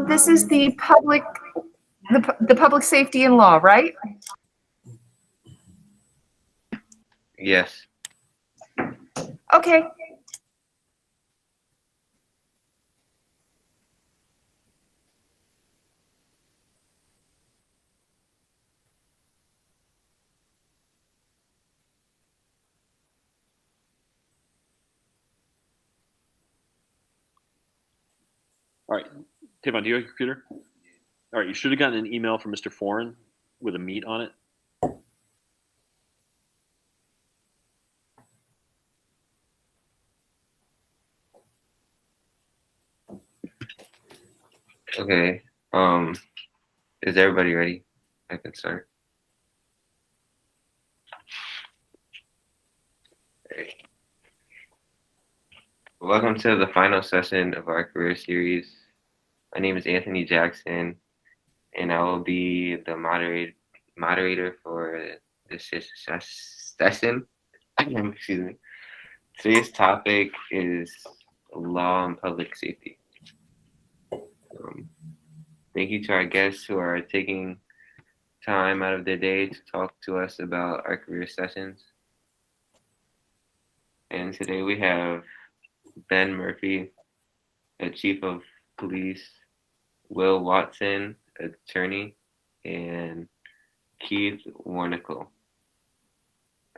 This is the public safety and law, right? Yes. Okay. All right, Tavon, do you have a computer? All right, you should have gotten an email from Mr. Foreign with a meet on it. Okay. Is everybody ready? I can start. Okay. Welcome to the final session of our career series. My name is Anthony Jackson, and I will be the moderator for this session. Excuse me. Today's topic is law and public safety. Thank you to our guests who are taking time out of their day to talk to us about our career sessions. And today we have Ben Murphy, a chief of police, Will Watson, attorney, and Keith Warnicle.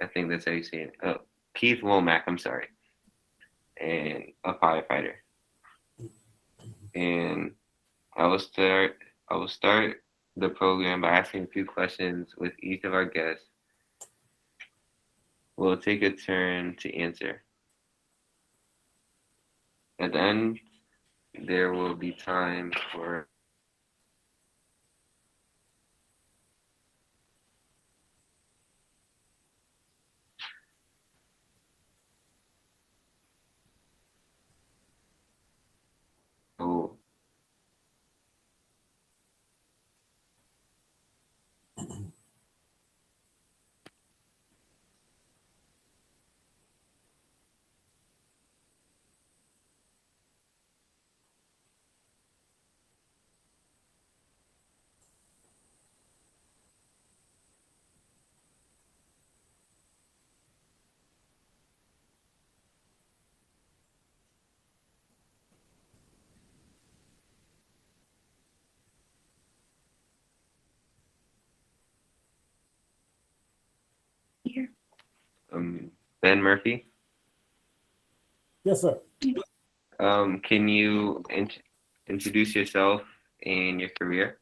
I think that's how you say it. Oh, Keith Womack, I'm sorry. And a firefighter. And I will start the program by asking a few questions with each of our guests. We'll take a turn to answer. At the end, there will be time for oh, Ben Murphy. Yes, sir. Can you introduce yourself and your career?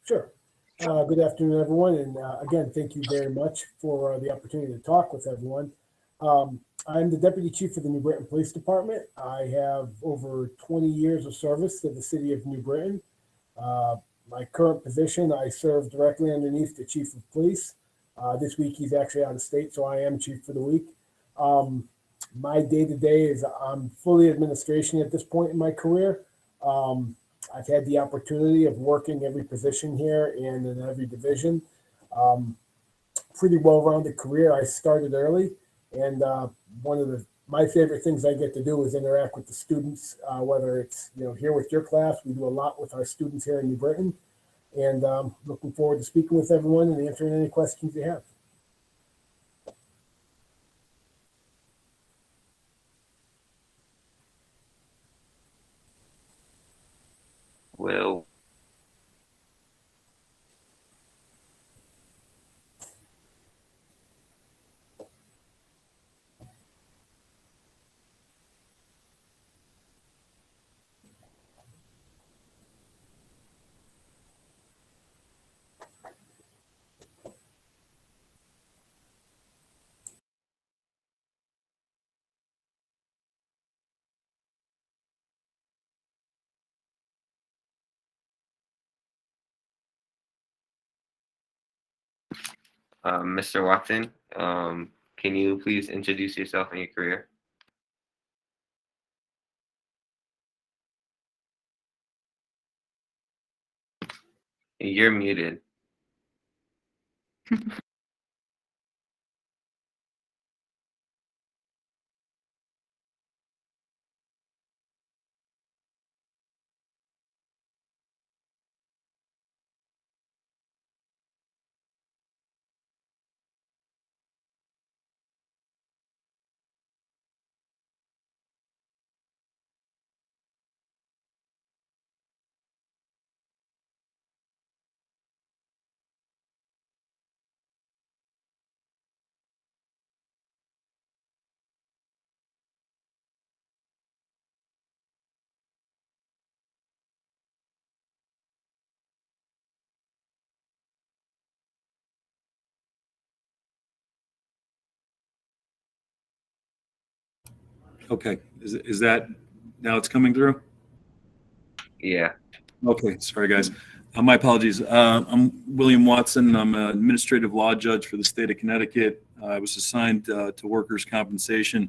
Sure. Good afternoon, everyone. And again, thank you very much for the opportunity to talk with everyone. I'm the Deputy Chief of the New Britain Police Department. I have over 20 years of service to the city of New Britain. My current position, I serve directly underneath the Chief of Police. This week, he's actually out of state, so I am Chief for the week. My day-to-day is I'm fully administration at this point in my career. I've had the opportunity of working every position here and in every division. Pretty well-rounded career. I started early, and one of my favorite things I get to do is interact with the students, whether it's here with your class. We do a lot with our students here in New Britain, and looking forward to speaking with everyone and answering any questions you have. Will. Mr. Watson, can you please introduce yourself and your career? You're muted. Okay, is that, now it's coming through? Yeah. Okay, sorry, guys. My apologies. I'm William Watson. I'm an administrative law judge for the state of Connecticut. I was assigned to workers' compensation.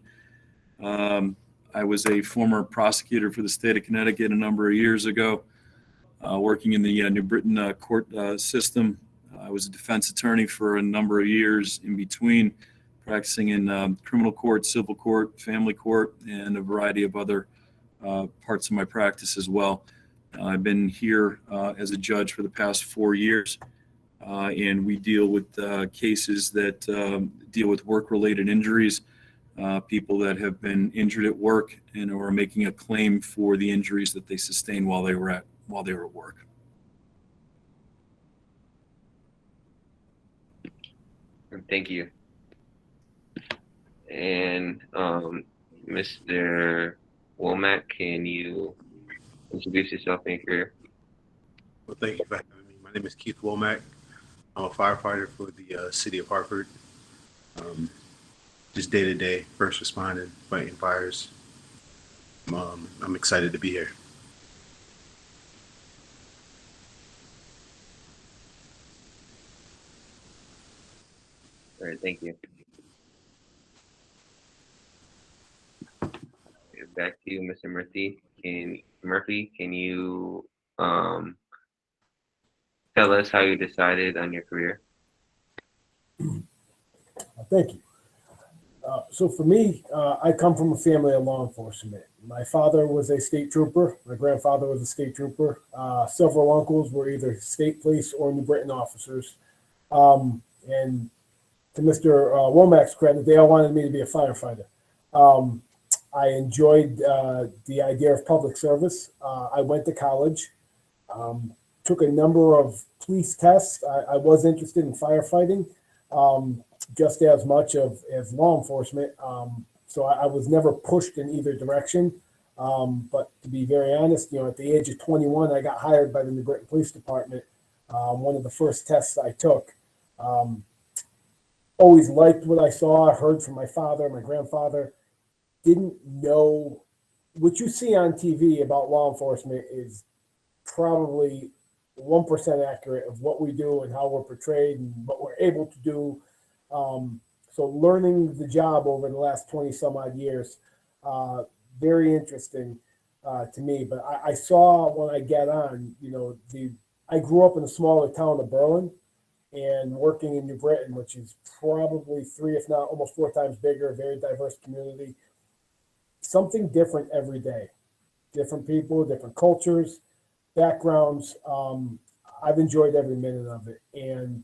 I was a former prosecutor for the state of Connecticut a number of years ago, working in the New Britain court system. I was a defense attorney for a number of years in between, practicing in criminal court, civil court, family court, and a variety of other parts of my practice as well. I've been here as a judge for the past 4 years, and we deal with cases that deal with work-related injuries, people that have been injured at work and are making a claim for the injuries that they sustained while they were at work. Thank you. And Mr. Womack, can you introduce yourself and your career? Well, thank you for having me. My name is Keith Womack. I'm a firefighter for the city of Hartford. Just day to day, first responding, fighting fires. I'm excited to be here. All right, thank you. Back to you, Mr. Murphy. Can you tell us how you decided on your career? Thank you. So for me, I come from a family of law enforcement. My father was a state trooper. My grandfather was a state trooper. Several uncles were either state police or New Britain officers. And to Mr. Womack's credit, they all wanted me to be a firefighter. I enjoyed the idea of public service. I went to college, took a number of police tests. I was interested in firefighting just as much as law enforcement. So I was never pushed in either direction. But to be very honest, at the age of 21, I got hired by the New Britain Police Department. One of the first tests I took. Always liked what I saw, heard from my father, my grandfather. Didn't know what you see on TV about law enforcement is probably 1% accurate of what we do and how we're portrayed and what we're able to do. So learning the job over the last 20 some odd years, very interesting to me. But I saw when I get on, I grew up in a smaller town of Berlin and working in New Britain, which is probably 3, if not almost 4 times bigger, a very diverse community. Something different every day. Different people, different cultures, backgrounds. I've enjoyed every minute of it. And,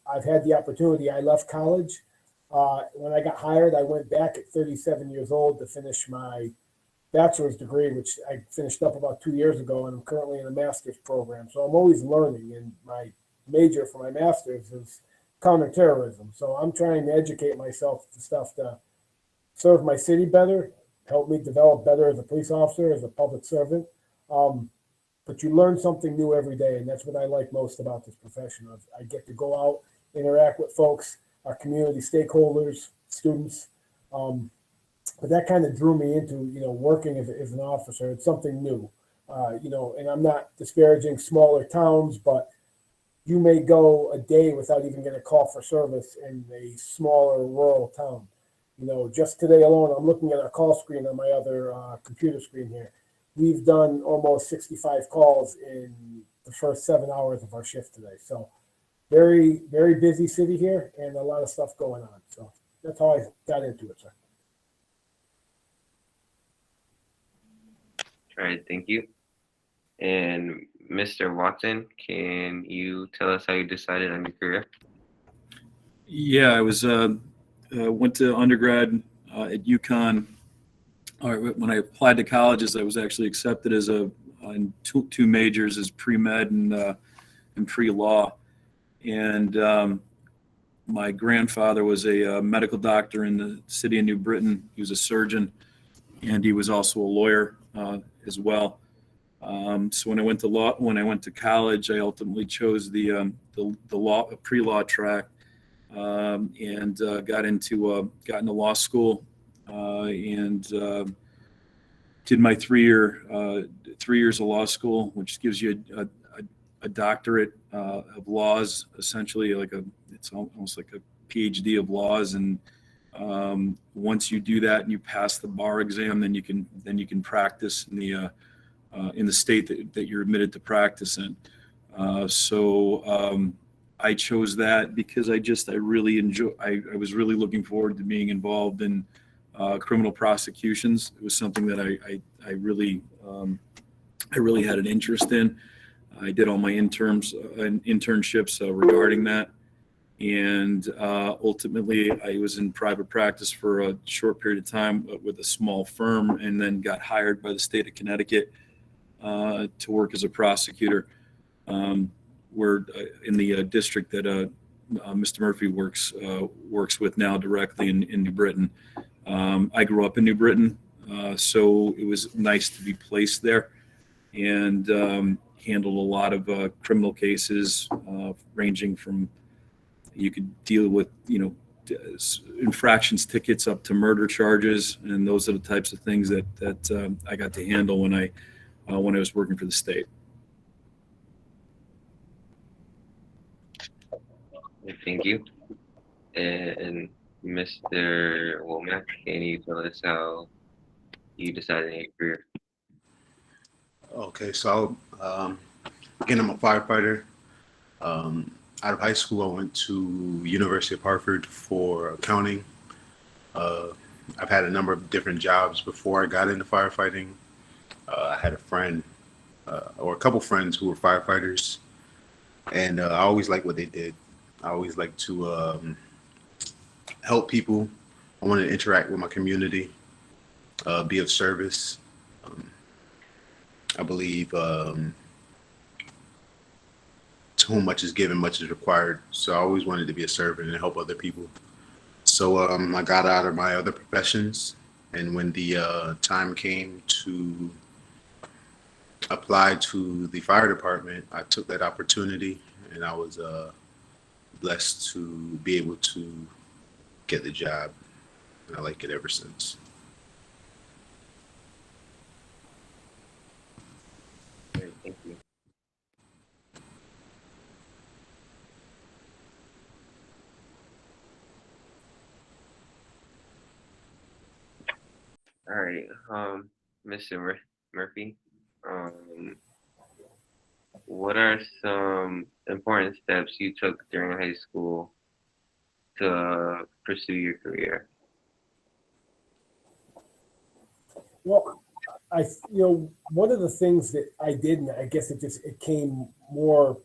I've had the opportunity. I left college. When I got hired, I went back at 37 years old to finish my bachelor's degree, which I finished up about 2 years ago, and I'm currently in a master's program. So I'm always learning, and my major for my master's is counterterrorism. So I'm trying to educate myself to stuff to serve my city better, help me develop better as a police officer, as a public servant. But you learn something new every day, and that's what I like most about this profession. I get to go out, interact with folks, our community stakeholders, students. But that kind of drew me into, working as an officer. It's something new, and I'm not disparaging smaller towns, but you may go a day without even getting a call for service in a smaller rural town. You know, just today alone, I'm looking at our call screen on my other computer screen here. We've done almost 65 calls in the first 7 hours of our shift today. So very, very busy city here and a lot of stuff going on. So that's how I got into it, sir. All right, thank you. And Mr. Watson, can you tell us how you decided on your career? Yeah, I was went to undergrad at UConn. When I applied to colleges, I was actually accepted as in two majors, as pre-med and pre-law. And my grandfather was a medical doctor in the city of New Britain. He was a surgeon, and he was also a lawyer as well. So when I went to college, I ultimately chose the law pre-law track, and got into law school, and did my 3 years of law school, which gives you a doctorate of laws, essentially it's almost like a PhD of laws. And once you do that and you pass the bar exam, then you can practice in the state that you're admitted to practice in. So I chose that because I really enjoy. I was really looking forward to being involved in criminal prosecutions. It was something that I really had an interest in. I did all my internships regarding that, and ultimately I was in private practice for a short period of time with a small firm, and then got hired by the state of Connecticut to work as a prosecutor. We're in the district that Mr. Murphy works with now directly in New Britain. I grew up in New Britain, so it was nice to be placed there, and handled a lot of criminal cases, ranging from, you could deal with infractions tickets up to murder charges, and those are the types of things that I got to handle when I was working for the state. Thank you. And Mr. Womack, can you tell us how you decided on your career? Okay, so again, I'm a firefighter. Out of high school, I went to University of Hartford for accounting. I've had a number of different jobs before I got into firefighting. I had a friend, or a couple friends who were firefighters, and I always liked what they did. I always liked to help people. I wanted to interact with my community, be of service. I believe to whom much is given, much is required. So I always wanted to be a servant and help other people. So I got out of my other professions, and when the time came to apply to the fire department, I took that opportunity, and I was blessed to be able to get the job, and I like it ever since. Great, thank you. All right, Mr. Murphy, what are some important steps you took during high school to pursue your career? Well, one of the things that I did, and I guess it came more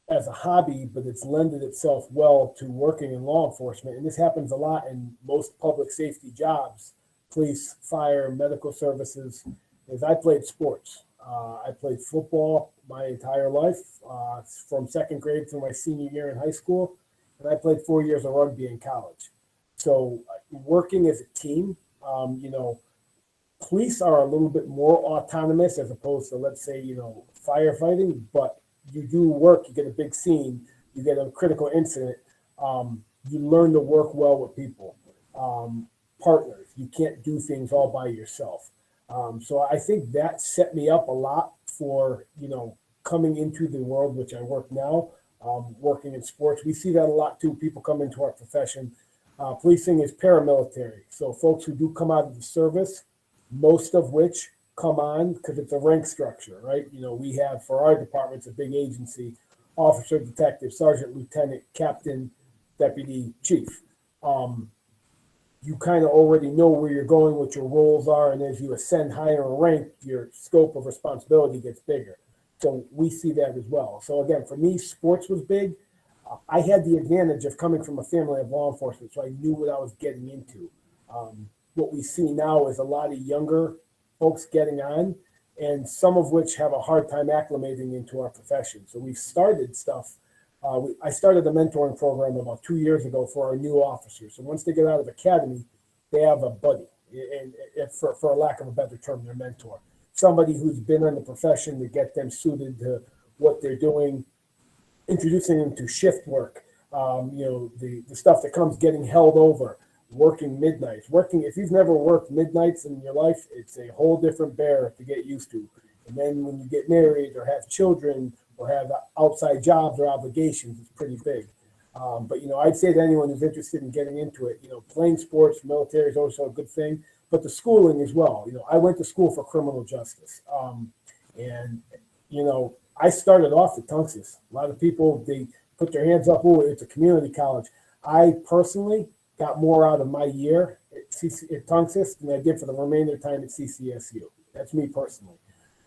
as a hobby, but it's lended itself well to working in law enforcement. And this happens a lot in most public safety jobs, police, fire, medical services, is I played sports. I played football my entire life, from second grade through my senior year in high school. And I played 4 years of rugby in college. So working as a team, police are a little bit more autonomous as opposed to, let's say, firefighting, but you do work, you get a big scene, you get a critical incident, you learn to work well with people, partners. You can't do things all by yourself. So I think that set me up a lot for, coming into the world which I work now. working in sports. We see that a lot too. People come into our profession. Policing is paramilitary. So folks who do come out of the service, most of which come on because it's a rank structure, right? You know, we have for our departments a big agency, officer, detective, sergeant, lieutenant, captain, deputy, chief. You kind of already know where you're going, what your roles are, and as you ascend higher in rank, your scope of responsibility gets bigger. So we see that as well. So again, for me, sports was big. I had the advantage of coming from a family of law enforcement, so I knew what I was getting into. What we see now is a lot of younger folks getting on, and some of which have a hard time acclimating into our profession. So we've started stuff. I started a mentoring program about 2 years ago for our new officers. So once they get out of academy, they have a buddy, and for a lack of a better term, their mentor, somebody who's been in the profession to get them suited to what they're doing, introducing them to shift work, the stuff that comes getting held over, working midnights. If you've never worked midnights in your life, it's a whole different bear to get used to. And then when you get married or have children or have outside jobs or obligations, it's pretty big. But, I'd say to anyone who's interested in getting into it, playing sports, military is also a good thing, but the schooling as well. I went to school for criminal justice. I started off at Tunxus. A lot of people, they put their hands up, oh, it's a community college. I personally got more out of my year at Tunxus than I did for the remainder of the time at CCSU. That's me personally.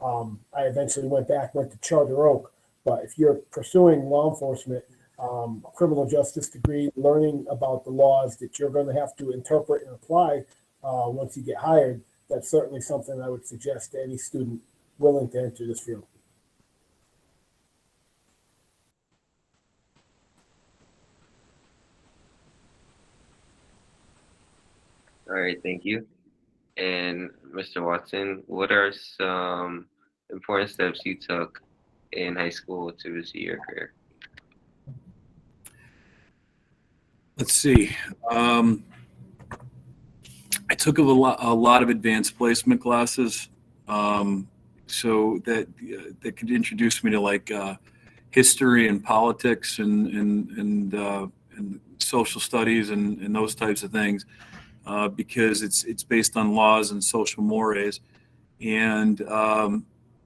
I eventually went to Charter Oak, but if you're pursuing law enforcement, a criminal justice degree, learning about the laws that you're going to have to interpret and apply once you get hired, that's certainly something I would suggest to any student willing to enter this field. All right, thank you. And Mr. Watson, what are some important steps you took in high school to pursue your career? Let's see. I took a lot of advanced placement classes, so that could introduce me to like history and politics and social studies and those types of things, because it's based on laws and social mores, and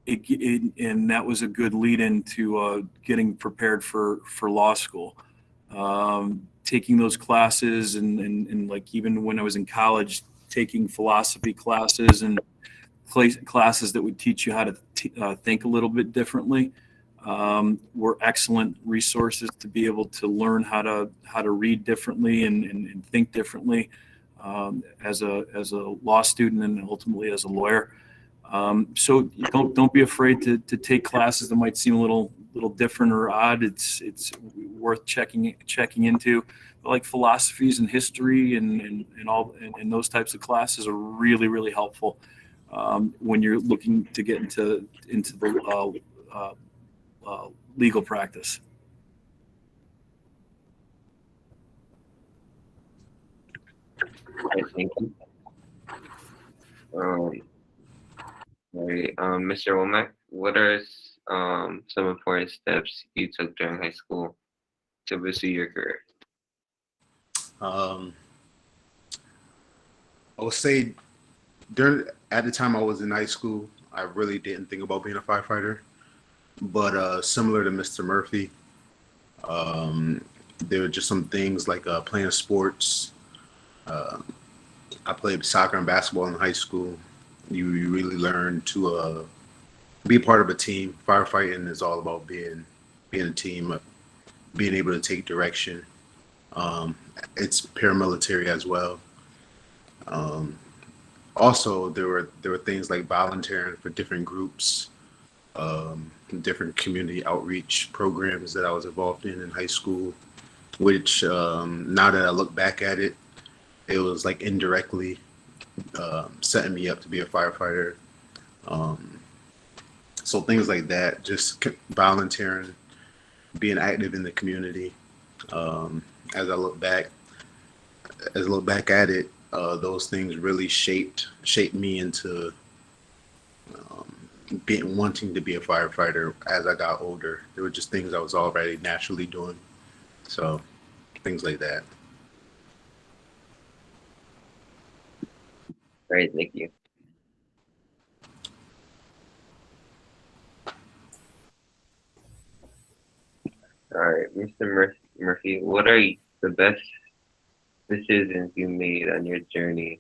and that was a good lead into getting prepared for law school. Taking those classes and like even when I was in college, taking philosophy classes and classes that would teach you how to think a little bit differently were excellent resources to be able to learn how to read differently and think differently as a law student and ultimately as a lawyer. So don't be afraid to take classes that might seem a little different or odd. It's worth checking into. Like philosophies and history and those types of classes are really, really helpful when you're looking to get into the legal practice. Okay, thank you. All right, Mr. Womack, what are some important steps you took during high school to pursue your career? I would say at the time I was in high school, I really didn't think about being a firefighter. But similar to Mr. Murphy, there were just some things like playing sports. I played soccer and basketball in high school. You really learn to be a part of a team. Firefighting is all about being a team, being able to take direction. It's paramilitary as well. Also, there were things like volunteering for different groups, different community outreach programs that I was involved in high school, which now that I look back at it, it was like indirectly setting me up to be a firefighter. So things like that, just volunteering, being active in the community. As I look back at it, those things really shaped me into wanting to be a firefighter as I got older. There were just things I was already naturally doing. So things like that. Great, thank you. All right, Mr. Murphy, what are the best decisions you made on your journey,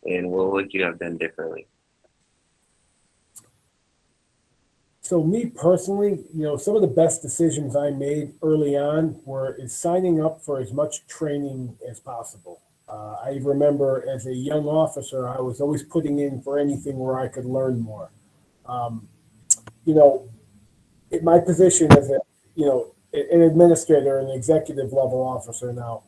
and what would you have done differently? So me personally, some of the best decisions I made early on is signing up for as much training as possible. I remember as a young officer, I was always putting in for anything where I could learn more. Um, you know, in my position as an administrator, an executive level officer now,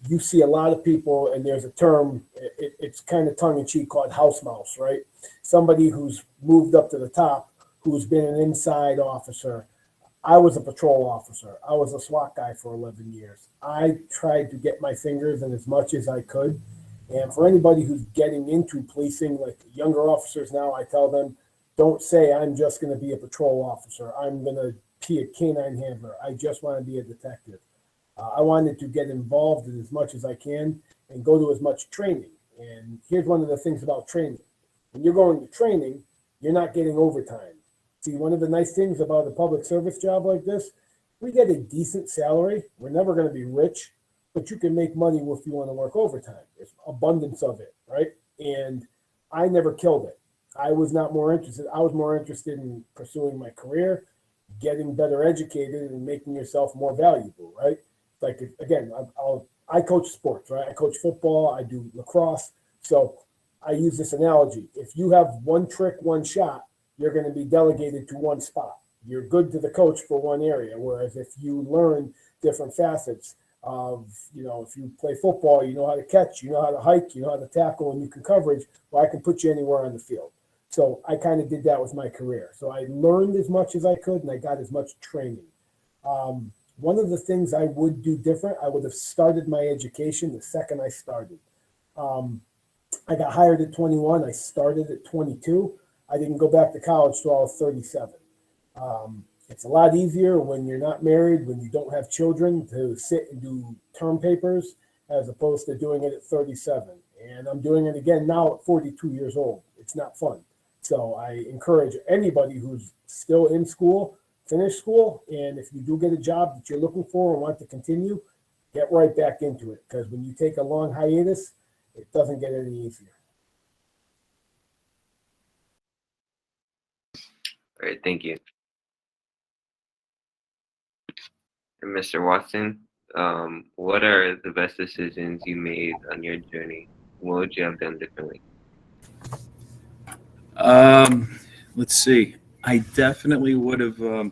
you see a lot of people, and there's a term, it's kind of tongue in cheek called house mouse, right? Somebody who's moved up to the top, who's been an inside officer. I was a patrol officer. I was a SWAT guy for 11 years. I tried to get my fingers in as much as I could. And for anybody who's getting into policing, like younger officers now, I tell them, don't say I'm just going to be a patrol officer. I'm going to be a canine handler. I just want to be a detective. I wanted to get involved in as much as I can and go to as much training. And here's one of the things about training. When you're going to training, you're not getting overtime. See, one of the nice things about a public service job like this, we get a decent salary. We're never going to be rich, but you can make money if you want to work overtime. There's abundance of it, right? And I never killed it. I was not more interested. I was more interested in pursuing my career, getting better educated, and making yourself more valuable, right? Like, again, I coach sports, right? I coach football. I do lacrosse. So I use this analogy. If you have one trick, one shot, you're going to be delegated to one spot. You're good to the coach for one area. Whereas if you learn different facets of, if you play football, you know how to catch, you know how to hike, you know how to tackle, and you can coverage, well, I can put you anywhere on the field. So I kind of did that with my career. So I learned as much as I could, and I got as much training. One of the things I would do different, I would have started my education the second I started. I got hired at 21. I started at 22. I didn't go back to college till I was 37. It's a lot easier when you're not married, when you don't have children, to sit and do term papers as opposed to doing it at 37. And I'm doing it again now at 42 years old. It's not fun. So I encourage anybody who's still in school, finish school. And if you do get a job that you're looking for and want to continue, get right back into it. Because when you take a long hiatus, it doesn't get any easier. All right, thank you. And Mr. Watson, what are the best decisions you made on your journey? What would you have done differently? Let's see. I definitely would have. I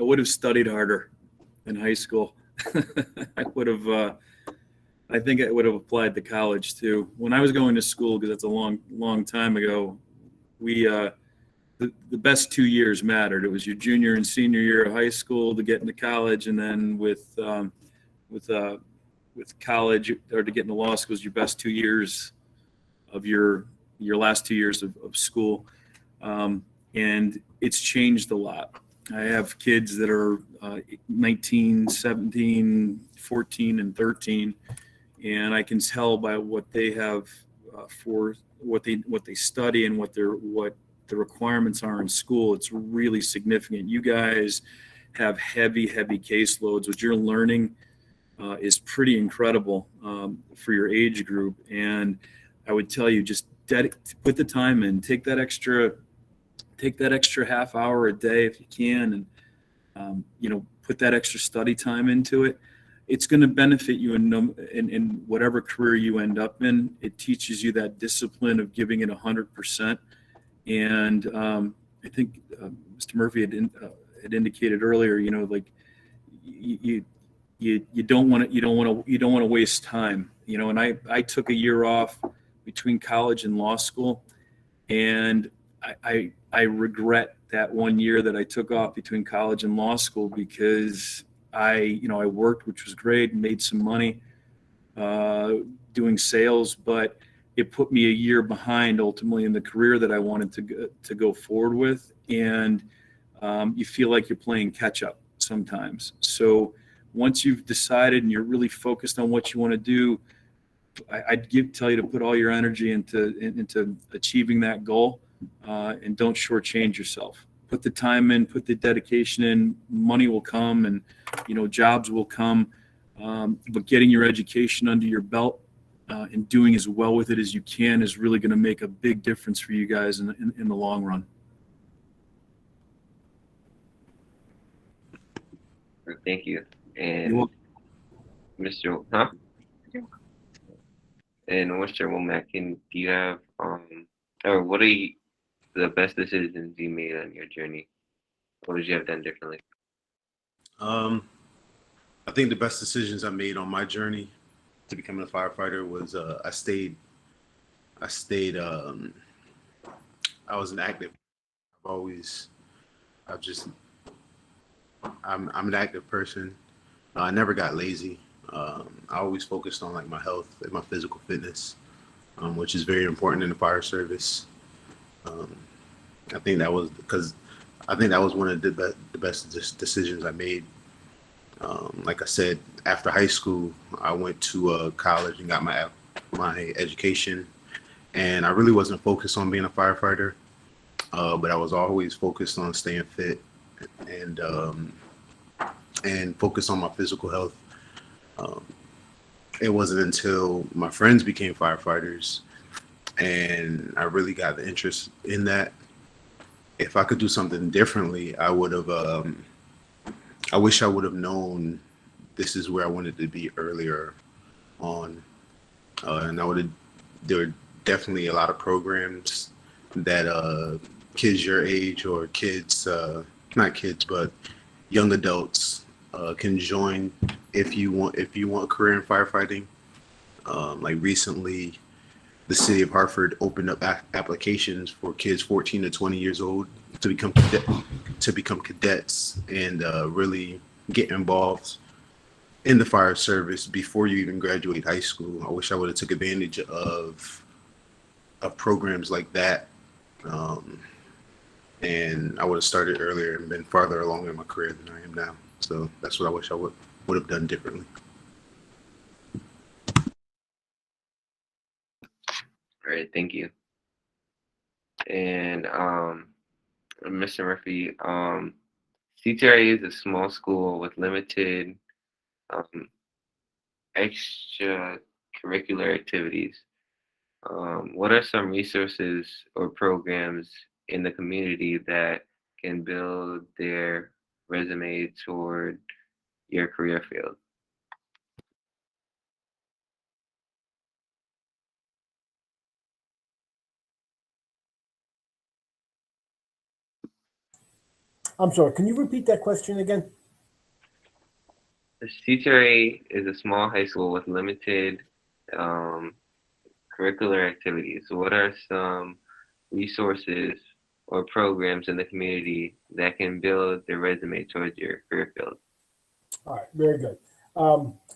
would have studied harder in high school. I would have. I think I would have applied to college too. When I was going to school, because that's a long time ago, we the best 2 years mattered. It was your junior and senior year of high school to get into college, and then with college or to get into law school was your best 2 years of your last 2 years of school. And it's changed a lot. I have kids that are 19, 17, 14, and 13, and I can tell by what they have for what they study and what the requirements are in school. It's really significant. You guys have heavy caseloads. What you're learning is pretty incredible for your age group. And I would tell you, just put the time in, take that extra half hour a day if you can, and put that extra study time into it. It's going to benefit you in whatever career you end up in. It teaches you that discipline of giving it 100%. And I think Mr. Murphy had indicated earlier, like you don't want to waste time, And I took a year off between college and law school, and I regret that 1 year that I took off between college and law school, because I worked, which was great, and made some money doing sales, but it put me a year behind ultimately in the career that I wanted to go forward with. And you feel like you're playing catch up sometimes. So once you've decided and you're really focused on what you want to do, I'd tell you to put all your energy into achieving that goal, and don't shortchange yourself. Put the time in, put the dedication in. Money will come, and jobs will come. But getting your education under your belt and doing as well with it as you can is really going to make a big difference for you guys in the long run. Thank you. You're And welcome. Mr. Huh? And Mr. Womack, do you have or what are the best decisions you made on your journey? What would you have done differently? I think the best decisions I made on my journey to becoming a firefighter was I was an active. I'm an active person. I never got lazy. I always focused on like my health and my physical fitness, which is very important in the fire service. I think that was one of the best decisions I made. Like I said, after high school, I went to college and got my education, and I really wasn't focused on being a firefighter, but I was always focused on staying fit and focused on my physical health. It wasn't until my friends became firefighters and I really got the interest in that. If I could do something differently, I would have. I wish I would have known this is where I wanted to be earlier on, and there were definitely a lot of programs that kids your age or kids, not kids, but young adults can join if you want a career in firefighting. Like recently, the city of Hartford opened up applications for kids 14 to 20 years old to become cadets and really get involved in the fire service before you even graduate high school. I wish I would have took advantage of programs like that, and I would have started earlier and been farther along in my career than I am now. So that's what I wish I would have done differently. All right, thank you. And Mr. Murphy, CTRA is a small school with limited extracurricular activities. What are some resources or programs in the community that can build their resume toward your career field? I'm sorry, can you repeat that question again? The CTRA is a small high school with limited curricular activities. What are some resources or programs in the community that can build their resume towards your career field? All right, very good.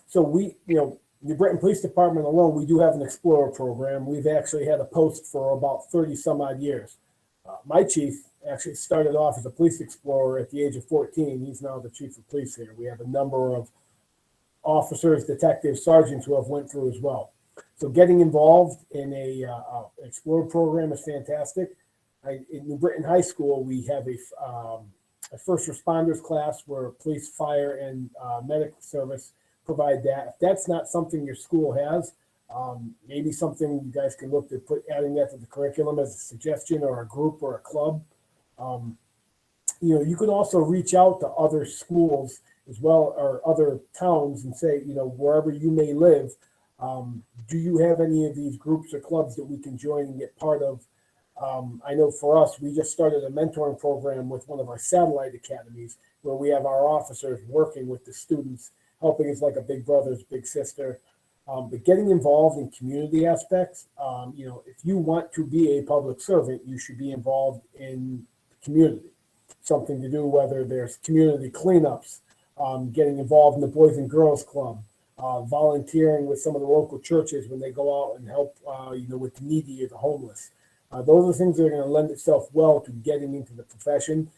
So we, New Britain Police Department alone, we do have an Explorer program. We've actually had a post for about 30 some odd years. My chief actually started off as a police explorer at the age of 14. He's now the chief of police here. We have a number of officers, detectives, sergeants who have went through as well. So getting involved in a Explorer program is fantastic. In New Britain High School, we have a first responders class where police, fire, and medical service provide that. If that's not something your school has, maybe something you guys can look to adding that to the curriculum as a suggestion, or a group or a club. You could also reach out to other schools as well, or other towns, and say, wherever you may live, do you have any of these groups or clubs that we can join and get part of? I know for us, we just started a mentoring program with one of our satellite academies where we have our officers working with the students, helping as like a big brother, big sister. But getting involved in community aspects, if you want to be a public servant, you should be involved in the community. Something to do, whether there's community cleanups, getting involved in the Boys and Girls Club, volunteering with some of the local churches when they go out and help, with the needy or the homeless. Those are things that are going to lend itself well to getting into the profession.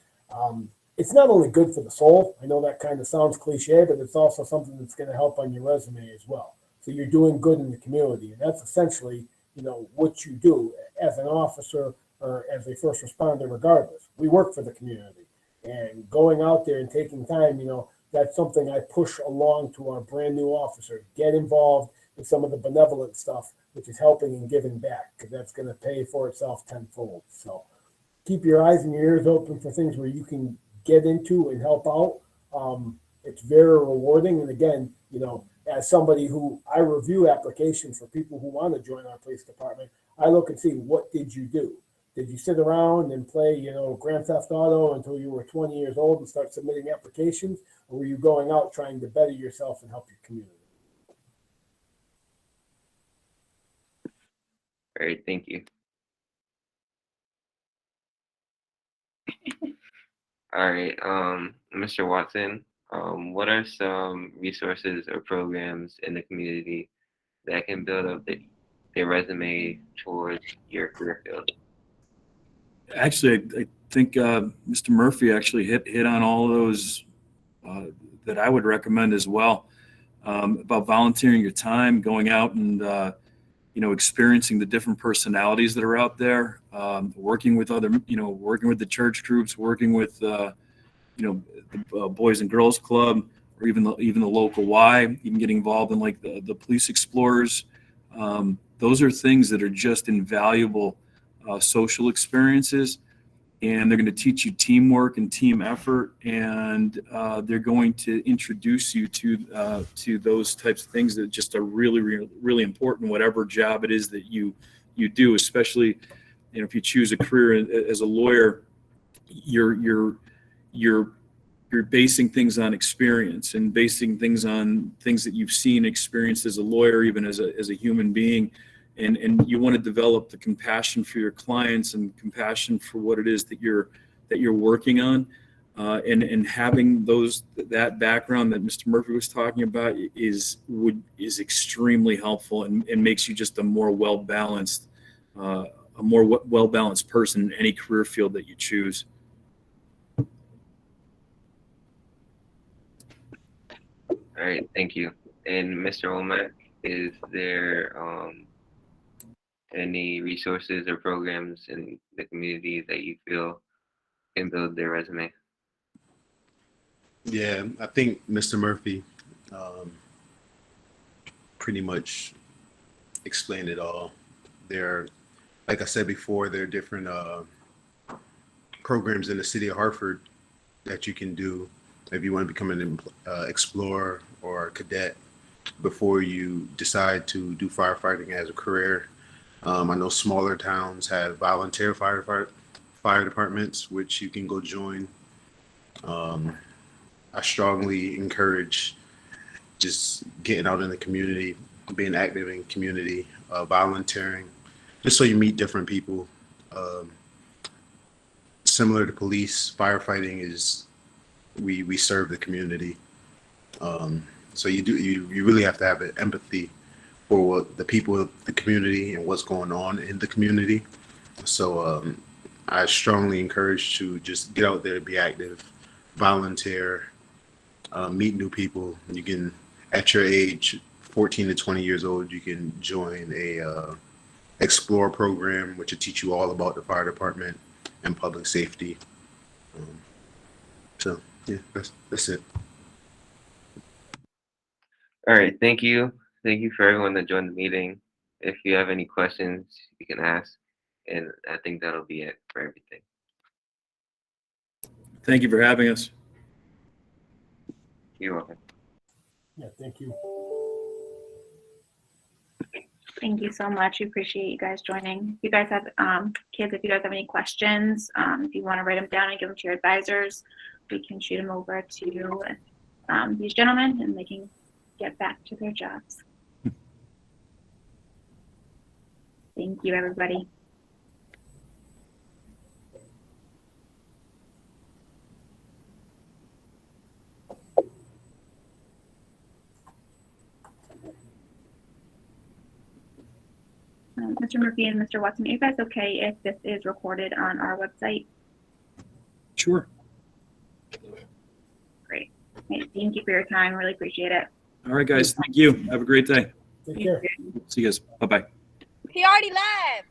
It's not only good for the soul. I know that kind of sounds cliche, but it's also something that's going to help on your resume as well. So you're doing good in the community, and that's essentially, what you do as an officer or as a first responder. Regardless, we work for the community, and going out there and taking time, that's something I push along to our brand new officers. Get involved in some of the benevolent stuff, which is helping and giving back, because that's going to pay for itself tenfold. So keep your eyes and your ears open for things where you can get into and help out. It's very rewarding. And again, as somebody who I review applications for people who want to join our police department, I look and see, what did you do? Did you sit around and play, Grand Theft Auto until you were 20 years old and start submitting applications? Or were you going out trying to better yourself and help your community? All right, thank you. All right, Mr. Watson, what are some resources or programs in the community that can build up their resume towards your career field? Actually, I think Mr. Murphy actually hit on all of those that I would recommend as well, about volunteering your time, going out and experiencing the different personalities that are out there, working with other, working with the church groups, working with the Boys and Girls Club, or even the local Y, even getting involved in like the police explorers. Those are things that are just invaluable social experiences, and they're going to teach you teamwork and team effort, and they're going to introduce you to those types of things that just are really, really, really important, whatever job it is that you do. Especially, if you choose a career as a lawyer, you're basing things on experience and basing things on things that you've seen, experienced as a lawyer, even as a human being. And you want to develop the compassion for your clients and compassion for what it is that you're working on, and having that background that Mr. Murphy was talking about is extremely helpful, and makes you just a more well-balanced person in any career field that you choose. All right, thank you. And Mr. Womack, is there any resources or programs in the community that you feel can build their resume? Yeah, I think Mr. Murphy pretty much explained it all. There, like I said before, there are different programs in the city of Hartford that you can do if you want to become an explorer or a cadet before you decide to do firefighting as a career. I know smaller towns have volunteer fire departments, which you can go join. I strongly encourage just getting out in the community, being active in community, volunteering, just so you meet different people. Similar to police, firefighting is we serve the community. So you really have to have an empathy for what the people of the community and what's going on in the community. So I strongly encourage to just get out there, be active, volunteer, meet new people. You can, at your age, 14 to 20 years old, you can join a Explore program, which will teach you all about the fire department and public safety. So yeah, that's it. All right, thank you. Thank you for everyone that joined the meeting. If you have any questions, you can ask, and I think that'll be it for everything. Thank you for having us. You're welcome. Yeah, thank you. Thank you so much. We appreciate you guys joining. If you guys have kids, if you guys have any questions, if you want to write them down and give them to your advisors, we can shoot them over to these gentlemen, and they can get back to their jobs. Thank you, everybody. Mr. Murphy and Mr. Watson, are you guys okay if this is recorded on our website? Sure. Great. Thank you for your time. Really appreciate it. All right, guys. Thank you. Have a great day. Take care. See you guys. Bye-bye. He already left.